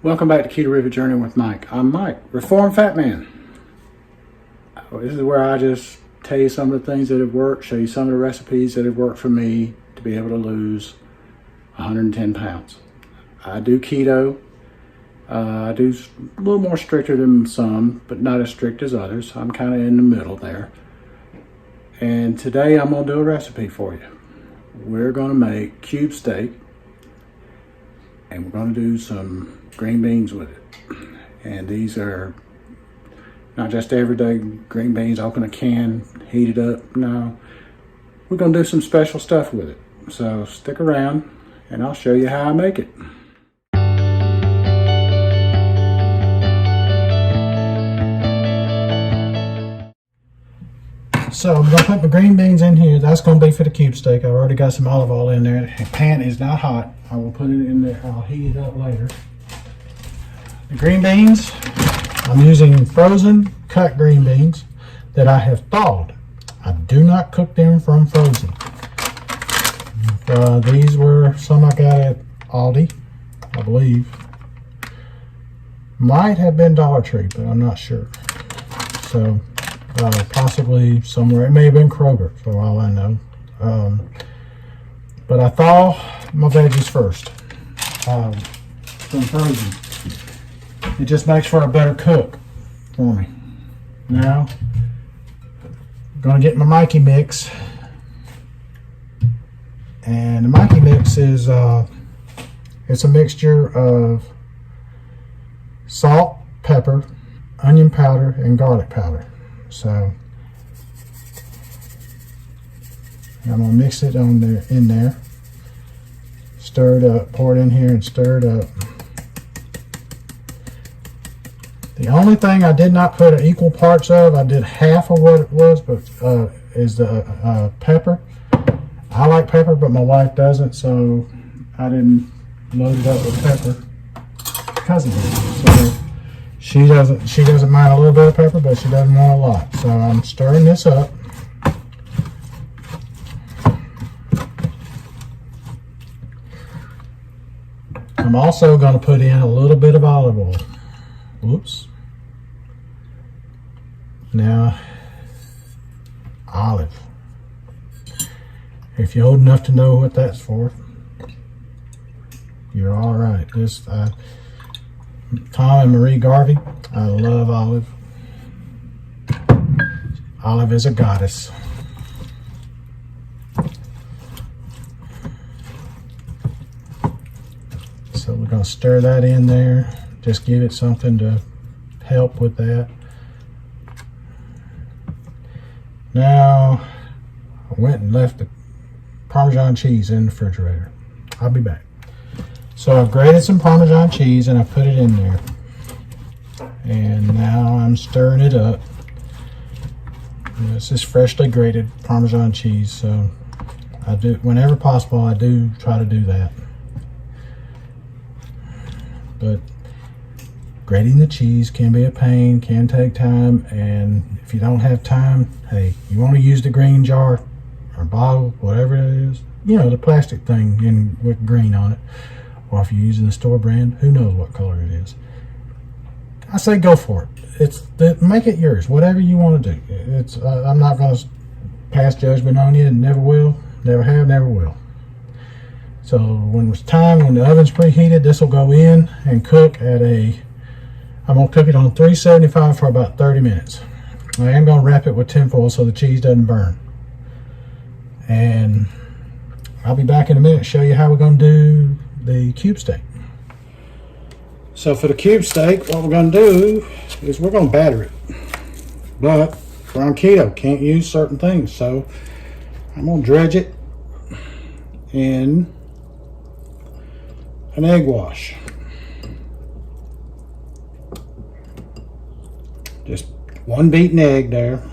Welcome back to Keto River Journey with Mike. I'm Mike, Reformed Fat Man. This is where I just tell you some of the things that have worked, show you some of the recipes that have worked for me to be able to lose 110 pounds. I do keto. I do a little more stricter than some, but not as strict as others. I'm kind of in the middle there. And today I'm going to do a recipe for you. We're going to make cube steak, and we're going to do some green beans with it. And these are not just everyday green beans, open a can, heat it up. No, we're going to do some special stuff with it. So stick around and I'll show you how I make it. So I'm going to put my green beans in here. That's going to be for the cube steak. I've already got some olive oil in there. The pan is not hot. I will put it in there. I'll heat it up later. The green beans, I'm using frozen cut green beans that I have thawed. I do not cook them from frozen. These were some I got at Aldi, I believe. Might have been Dollar Tree, but I'm not sure. So possibly somewhere. It may have been Kroger, for all I know. But I thaw my veggies first from frozen. It just makes for a better cook for me. Now, I'm going to get my Mikey mix. And the Mikey mix is it's a mixture of salt, pepper, onion powder, and garlic powder. So I'm going to mix it in there. Stir it up, pour it in here and stir it up. The only thing I did not put equal parts of, I did half of what it was, but is the pepper. I like pepper, but my wife doesn't, so I didn't load it up with pepper because of it. So she doesn't mind a little bit of pepper, but she doesn't want a lot. So I'm stirring this up. I'm also going to put in a little bit of olive oil. Whoops. Now, olive. If you're old enough to know what that's for, you're all right. This Tom and Marie Garvey. I love olive. Olive is a goddess. So we're going to stir that in there. Just give it something to help with that. Now, I went and left the Parmesan cheese in the refrigerator. I'll be back. So I've grated some Parmesan cheese and I put it in there. And now I'm stirring it up. This is freshly grated Parmesan cheese, so I do, whenever possible, I do try to do that. But grating the cheese can be a pain, can take time, and if you don't have time, hey, you want to use the green jar or bottle, whatever it is, you know, the plastic thing with green on it, or if you're using the store brand, who knows what color it is. I say go for it. Make it yours, whatever you want to do. I'm not going to pass judgment on you, and never will, never have, never will. So when it's time, when the oven's preheated, this will go in and cook at I'm going to cook it on 375 for about 30 minutes. I am going to wrap it with tinfoil so the cheese doesn't burn. And I'll be back in a minute to show you how we're going to do the cube steak. So for the cube steak, what we're going to do is we're going to batter it. But we're on keto, can't use certain things. So I'm going to dredge it in an egg wash. Just one beaten egg there.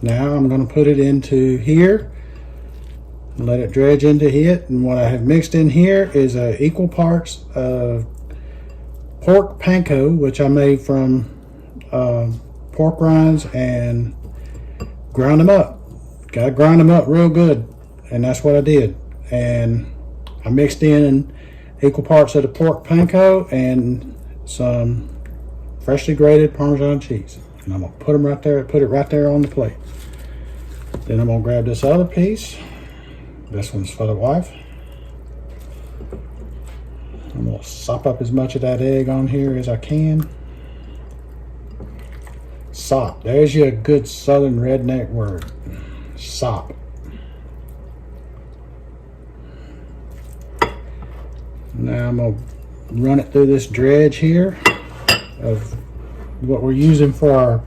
Now I'm going to put it into here and let it dredge into it. And what I have mixed in here is equal parts of pork panko, which I made from pork rinds, and ground them up. Got to grind them up real good, and that's what I did. And I mixed in equal parts of the pork panko and some freshly grated Parmesan cheese. And I'm gonna put them right there, put it right there on the plate. Then I'm gonna grab this other piece. This one's for the wife. I'm gonna sop up as much of that egg on here as I can. Sop, there's your good southern redneck word. Sop. Now I'm gonna run it through this dredge here of what we're using for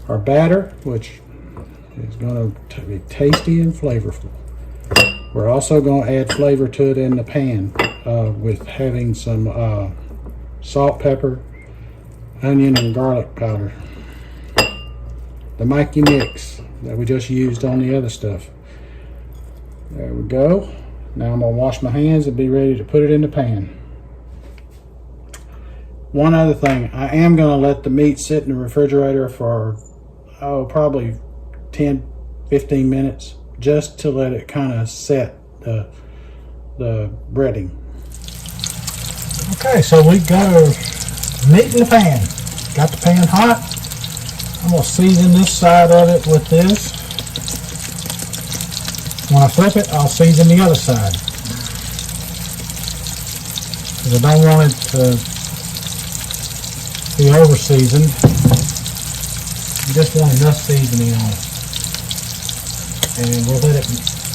our batter, which is going to be tasty and flavorful. We're also going to add flavor to it in the pan with having some salt, pepper, onion, and garlic powder. The Mikey mix that we just used on the other stuff. There we go. Now I'm going to wash my hands and be ready to put it in the pan. One other thing, I am going to let the meat sit in the refrigerator for, probably 10-15 minutes, just to let it kind of set the breading. Okay, so we got our meat in the pan. Got the pan hot. I'm going to season this side of it with this. When I flip it, I'll season the other side. Because I don't want it to be over seasoned. You just want enough seasoning on it. And we'll let it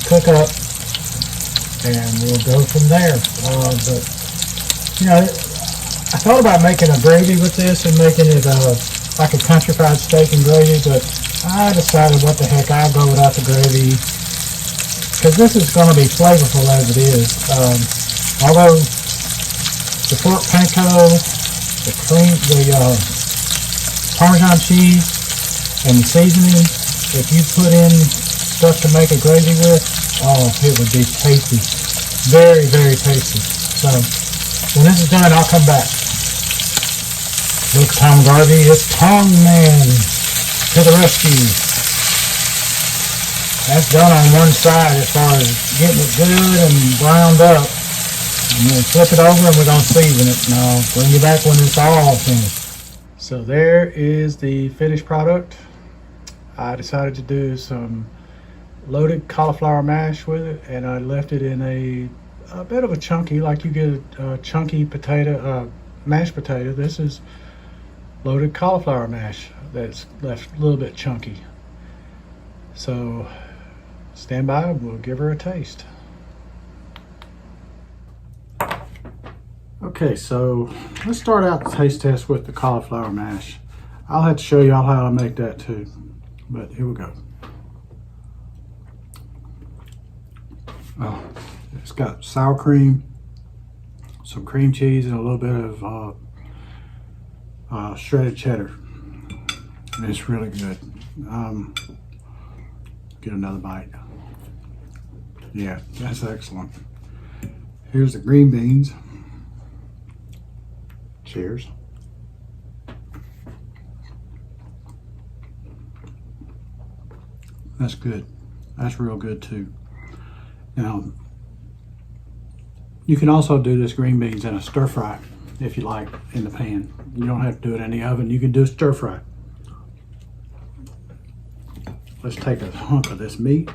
cook up and we'll go from there. But you know, I thought about making a gravy with this and making it like a country fried steak and gravy, but I decided what the heck, I'll go without the gravy because this is going to be flavorful as it is. Although the pork panko, the Parmesan cheese, and the seasoning, if you put in stuff to make a gravy with, oh, it would be tasty. Very, very tasty. So, when this is done, I'll come back. Look, Tom Garvey, it's Tong Man to the rescue. That's done on one side as far as getting it good and browned up. And then flip it over and we're going to season it. And I'll bring you back when it's all finished. So there is the finished product. I decided to do some loaded cauliflower mash with it, and I left it in a bit of a chunky, like you get a chunky potato, mashed potato. This is loaded cauliflower mash that's left a little bit chunky. So stand by, we'll give her a taste. Okay, so let's start out the taste test with the cauliflower mash. I'll have to show y'all how to make that too, but here we go. Oh, it's got sour cream, some cream cheese, and a little bit of shredded cheddar. And it's really good. Get another bite. Yeah, that's excellent. Here's the green beans. Cheers. That's good. That's real good too. Now, you can also do this green beans in a stir fry if you like in the pan. You don't have to do it in the oven. You can do stir fry. Let's take a hunk of this meat.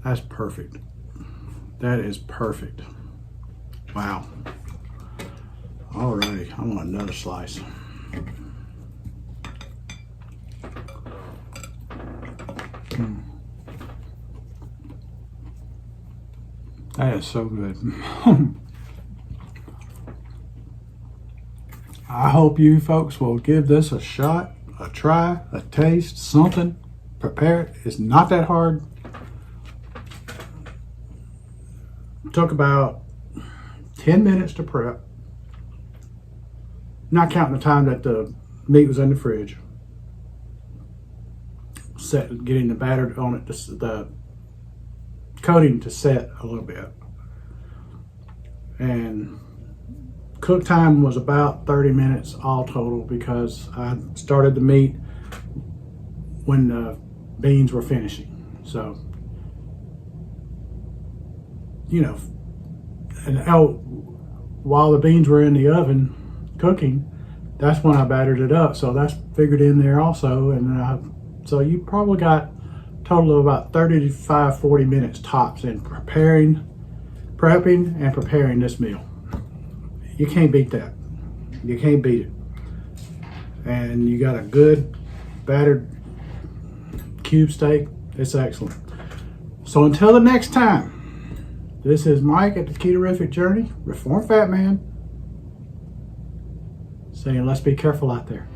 That's perfect. That is perfect. Wow. Alrighty, I want another slice. That is so good. I hope you folks will give this a shot, a try, a taste, something. Prepare it. It's not that hard. It took about 10 minutes to prep. Not counting the time that the meat was in the fridge. Getting the batter on it, the coating to set a little bit. And cook time was about 30 minutes all total, because I started the meat when the beans were finishing. So, you know, and while the beans were in the oven cooking, that's when I battered it up. So that's figured in there also. And so you probably got a total of about 35, 40 minutes tops in prepping and preparing this meal. You can't beat that. You can't beat it. And you got a good battered cube steak. It's excellent. So until the next time, this is Mike at the Ketorific Journey, Reformed Fat Man, saying let's be careful out there.